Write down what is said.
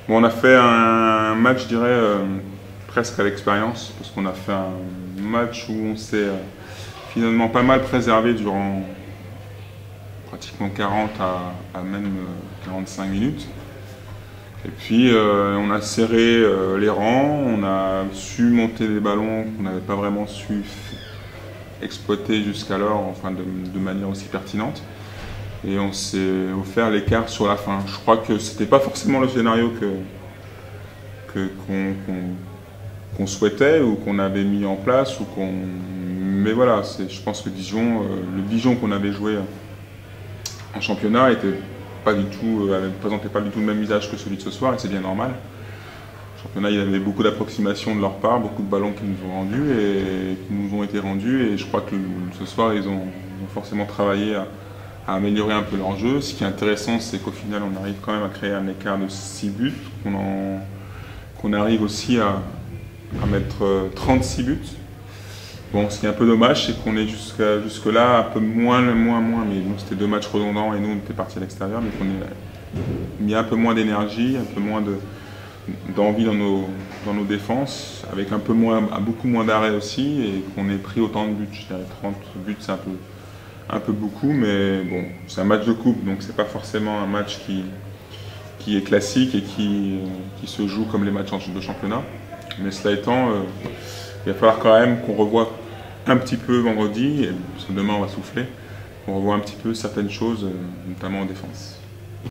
Bon, on a fait un match, je dirais, presque à l'expérience, parce qu'on a fait un match où on s'est finalement pas mal préservé durant pratiquement 40 à même 45 minutes. Et puis on a serré les rangs, on a su monter des ballons qu'on n'avait pas vraiment su exploiter jusqu'alors, enfin de manière aussi pertinente. Et on s'est offert l'écart sur la fin. Je crois que c'était pas forcément le scénario qu'on souhaitait ou qu'on avait mis en place mais voilà, je pense que Dijon, le Dijon qu'on avait joué en championnat était pas du tout, présentait pas du tout le même visage que celui de ce soir, et c'est bien normal. Au championnat, il y avait beaucoup d'approximations de leur part, beaucoup de ballons qui nous ont rendus et qui nous ont été rendus, et je crois que ce soir ils ont forcément travaillé à améliorer un peu leur jeu. Ce qui est intéressant, c'est qu'au final, on arrive quand même à créer un écart de 6 buts, qu'on arrive aussi à mettre 36 buts. Bon, ce qui est un peu dommage, c'est qu'on est jusque-là un peu moins, mais nous c'était 2 matchs redondants et nous on était partis à l'extérieur, mais qu'on ait mis un peu moins d'énergie, un peu moins d'envie dans nos défenses, avec beaucoup moins d'arrêts aussi, et qu'on ait pris autant de buts. Je dirais 30 buts, c'est un peu beaucoup, mais bon, c'est un match de coupe, donc c'est pas forcément un match qui est classique et qui se joue comme les matchs de championnat. Mais cela étant, il va falloir quand même qu'on revoie un petit peu vendredi, parce que demain on va souffler, qu'on revoie un petit peu certaines choses, notamment en défense.